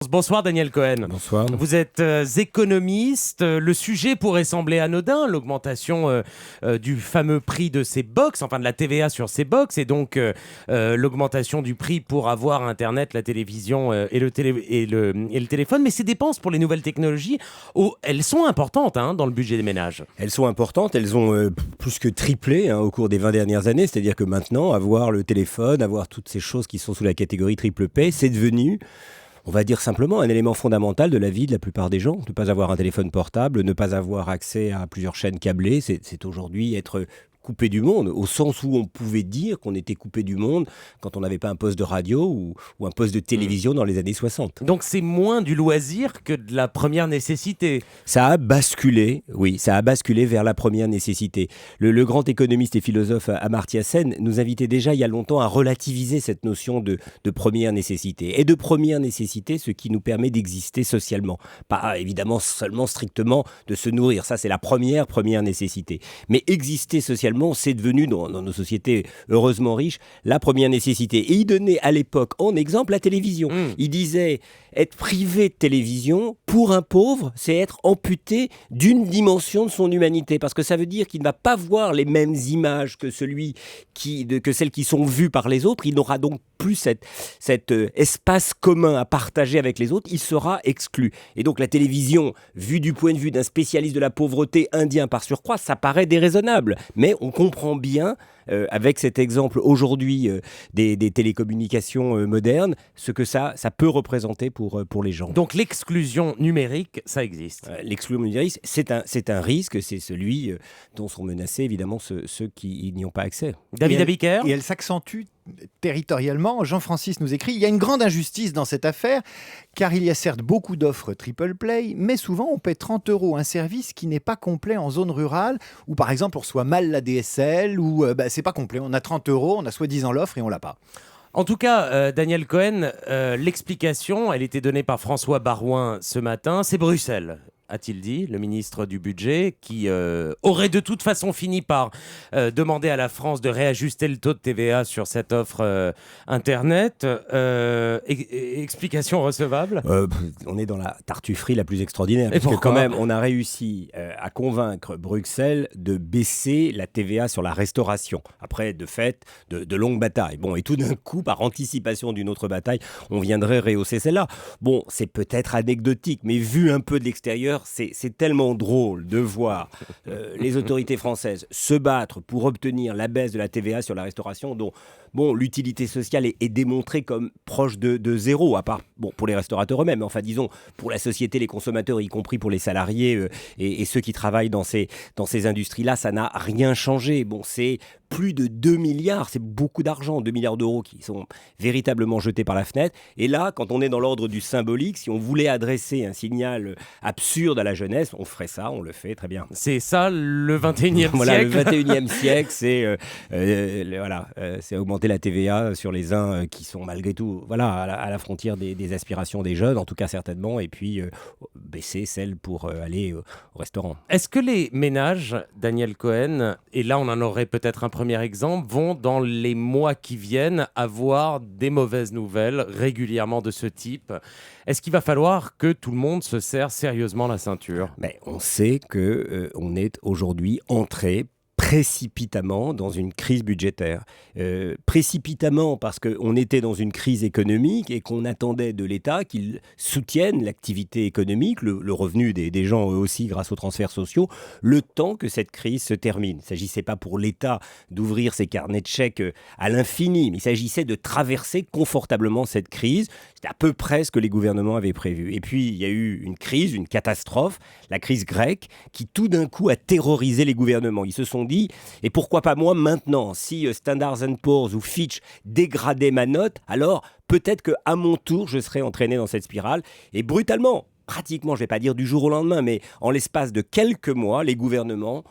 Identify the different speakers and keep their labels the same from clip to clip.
Speaker 1: France. Bonsoir Daniel Cohen.
Speaker 2: Bonsoir.
Speaker 1: Vous êtes économiste. Le sujet pourrait sembler anodin, l'augmentation du fameux prix de ces box, enfin de la TVA sur ces box, et donc l'augmentation du prix pour avoir Internet, la télévision et le téléphone. Mais ces dépenses pour les nouvelles technologies, elles sont importantes dans le budget des ménages.
Speaker 2: Elles sont importantes, elles ont plus que triplé au cours des 20 dernières années. C'est-à-dire que maintenant, avoir le téléphone, avoir toutes ces choses qui sont sous la catégorie triple P, c'est devenu, on va dire simplement, un élément fondamental de la vie de la plupart des gens. Ne pas avoir un téléphone portable, ne pas avoir accès à plusieurs chaînes câblées, c'est aujourd'hui être coupé du monde, au sens où on pouvait dire qu'on était coupé du monde quand on n'avait pas un poste de radio ou un poste de télévision dans les années 60.
Speaker 1: Donc c'est moins du loisir que de la première nécessité.
Speaker 2: Ça a basculé, oui, ça a basculé vers la première nécessité. Le grand économiste et philosophe Amartya Sen nous invitait déjà il y a longtemps à relativiser cette notion de première nécessité. Et de première nécessité, ce qui nous permet d'exister socialement. Pas évidemment seulement strictement de se nourrir, ça c'est la première nécessité. Mais exister socialement, c'est devenu, dans nos sociétés heureusement riches, la première nécessité. Et il donnait à l'époque en exemple la télévision. Il disait, être privé de télévision, pour un pauvre, c'est être amputé d'une dimension de son humanité. Parce que ça veut dire qu'il ne va pas voir les mêmes images que celles qui sont vues par les autres. Il n'aura donc plus cet espace commun à partager avec les autres. Il sera exclu. Et donc la télévision, vue du point de vue d'un spécialiste de la pauvreté indien par surcroît, ça paraît déraisonnable. Mais on comprend bien, avec cet exemple aujourd'hui des télécommunications modernes, ce que ça peut représenter pour les gens.
Speaker 1: Donc l'exclusion numérique, ça existe.
Speaker 2: L'exclusion numérique, c'est un risque, c'est celui dont sont menacés évidemment ceux qui n'y ont pas accès.
Speaker 1: David Abiker.
Speaker 3: Et elle s'accentue territorialement. Jean-Francis nous écrit: il y a une grande injustice dans cette affaire, car il y a certes beaucoup d'offres triple play, mais souvent on paie 30 € un service qui n'est pas complet en zone rurale, ou par exemple on reçoit mal la DSL, ou c'est pas complet, on a 30 €, on a soi-disant l'offre et on l'a pas.
Speaker 1: En tout cas, Daniel Cohen, l'explication, elle était donnée par François Baroin ce matin, c'est Bruxelles, a-t-il dit, le ministre du Budget, qui aurait de toute façon fini par demander à la France de réajuster le taux de TVA sur cette offre Internet. Explication recevable.
Speaker 2: On est dans la tartufferie la plus extraordinaire.
Speaker 1: Et
Speaker 2: parce que
Speaker 1: pourquoi ?
Speaker 2: quand même, on a réussi à convaincre Bruxelles de baisser la TVA sur la restauration. Après, de fait, de longues batailles. Bon, et tout d'un coup, par anticipation d'une autre bataille, on viendrait rehausser celle-là. Bon, c'est peut-être anecdotique, mais vu un peu de l'extérieur, c'est tellement drôle de voir les autorités françaises se battre pour obtenir la baisse de la TVA sur la restauration, dont l'utilité sociale est démontrée comme proche de zéro, à part pour les restaurateurs eux-mêmes, enfin disons pour la société, les consommateurs, y compris pour les salariés et ceux qui travaillent dans ces industries-là, ça n'a rien changé. Bon, c'est plus de 2 milliards, c'est beaucoup d'argent, 2 milliards d'euros qui sont véritablement jetés par la fenêtre. Et là, quand on est dans l'ordre du symbolique, si on voulait adresser un signal absurde à la jeunesse, on ferait ça, on le fait très bien.
Speaker 1: C'est ça le 21e
Speaker 2: Voilà,
Speaker 1: siècle.
Speaker 2: le 21e siècle, c'est augmenter la TVA sur les uns qui sont malgré tout à la frontière des aspirations des jeunes, en tout cas certainement, et puis baisser celle pour aller au restaurant.
Speaker 1: Est-ce que les ménages, Daniel Cohen, et là on en aurait peut-être un premier exemple, vont dans les mois qui viennent avoir des mauvaises nouvelles régulièrement de ce type ? Est-ce qu'il va falloir que tout le monde se serre sérieusement la ceinture ?
Speaker 2: Mais on sait qu'on est aujourd'hui entré précipitamment dans une crise budgétaire. Précipitamment parce qu'on était dans une crise économique et qu'on attendait de l'État qu'il soutienne l'activité économique, le revenu des gens eux aussi grâce aux transferts sociaux, le temps que cette crise se termine. Il ne s'agissait pas pour l'État d'ouvrir ses carnets de chèques à l'infini, mais il s'agissait de traverser confortablement cette crise. C'était à peu près ce que les gouvernements avaient prévu. Et puis il y a eu une crise, une catastrophe, la crise grecque, qui tout d'un coup a terrorisé les gouvernements. Ils se sont dit, et pourquoi pas moi maintenant, si Standard & Poor's ou Fitch dégradaient ma note, alors peut-être qu'à mon tour, je serais entraîné dans cette spirale. Et brutalement, pratiquement, je ne vais pas dire du jour au lendemain, mais en l'espace de quelques mois, les gouvernements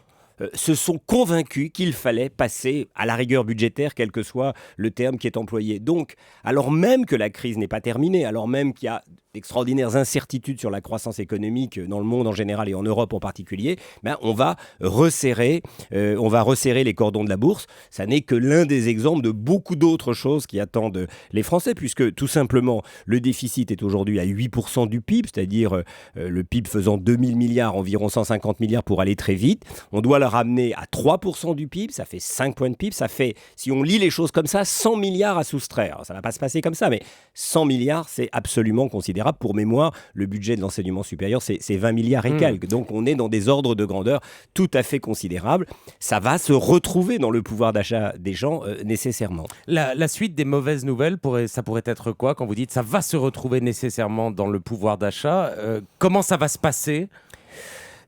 Speaker 2: se sont convaincus qu'il fallait passer à la rigueur budgétaire, quel que soit le terme qui est employé. Donc, alors même que la crise n'est pas terminée, alors même qu'il y a d'extraordinaires incertitudes sur la croissance économique dans le monde en général et en Europe en particulier, on va resserrer les cordons de la bourse. Ça n'est que l'un des exemples de beaucoup d'autres choses qui attendent les Français, puisque tout simplement, le déficit est aujourd'hui à 8% du PIB, c'est-à-dire le PIB faisant 2000 milliards, environ 150 milliards pour aller très vite. On doit le ramener à 3% du PIB, ça fait 5 points de PIB, ça fait, si on lit les choses comme ça, 100 milliards à soustraire. Alors, ça ne va pas se passer comme ça, mais 100 milliards, c'est absolument considérable. Pour mémoire, le budget de l'enseignement supérieur, c'est 20 milliards et quelques. Donc, on est dans des ordres de grandeur tout à fait considérables. Ça va se retrouver dans le pouvoir d'achat des gens, nécessairement.
Speaker 1: La suite des mauvaises nouvelles, ça pourrait être quoi quand vous dites ça va se retrouver nécessairement dans le pouvoir d'achat? Comment ça va se passer?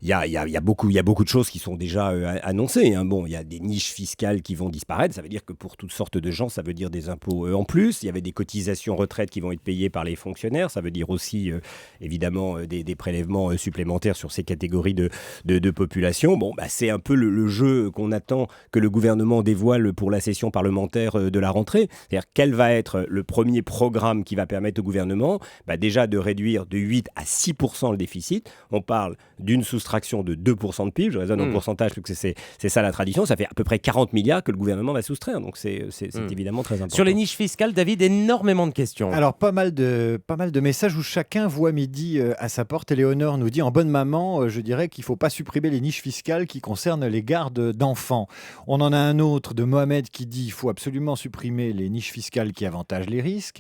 Speaker 2: Il y a beaucoup de choses qui sont déjà annoncées. Bon, il y a des niches fiscales qui vont disparaître. Ça veut dire que pour toutes sortes de gens, ça veut dire des impôts en plus. Il y avait des cotisations retraite qui vont être payées par les fonctionnaires. Ça veut dire aussi, évidemment, des prélèvements supplémentaires sur ces catégories de population. Bon, c'est un peu le jeu qu'on attend que le gouvernement dévoile pour la session parlementaire de la rentrée. C'est-à-dire, quel va être le premier programme qui va permettre au gouvernement déjà de réduire de 8 à 6% le déficit. On parle d'une soustraction de 2% de PIB, je raisonne en pourcentage parce que c'est ça la tradition, ça fait à peu près 40 milliards que le gouvernement va soustraire, donc c'est évidemment très important.
Speaker 1: Sur les niches fiscales, David, énormément de questions.
Speaker 3: Alors pas mal de messages où chacun voit midi à sa porte. Éléonore nous dit, en bonne maman, je dirais qu'il ne faut pas supprimer les niches fiscales qui concernent les gardes d'enfants. On en a un autre de Mohamed qui dit qu'il faut absolument supprimer les niches fiscales qui avantagent les riches.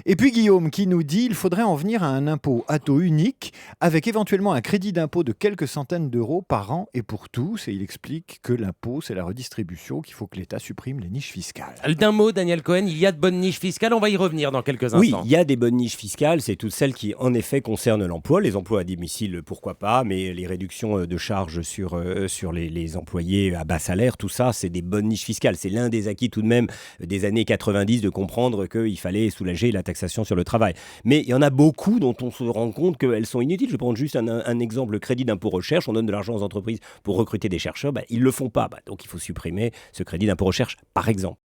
Speaker 3: Et puis Guillaume qui nous dit qu'il faudrait en venir à un impôt à taux unique avec éventuellement un crédit d'impôt de quelques centaines d'euros par an et pour tous. Et il explique que l'impôt, c'est la redistribution, qu'il faut que l'État supprime les niches fiscales.
Speaker 1: D'un mot, Daniel Cohen, il y a de bonnes niches fiscales. On va y revenir dans quelques instants.
Speaker 2: Oui, il y a des bonnes niches fiscales. C'est toutes celles qui, en effet, concernent l'emploi. Les emplois à domicile, pourquoi pas, mais les réductions de charges sur les employés à bas salaire, tout ça, c'est des bonnes niches fiscales. C'est l'un des acquis tout de même des années 90 de comprendre qu'il fallait soulager la taxation sur le travail. Mais il y en a beaucoup dont on se rend compte qu'elles sont inutiles. Je vais prendre juste un exemple, le crédit d'impôt recherche. On donne de l'argent aux entreprises pour recruter des chercheurs. Ils ne le font pas. Donc il faut supprimer ce crédit d'impôt recherche, par exemple.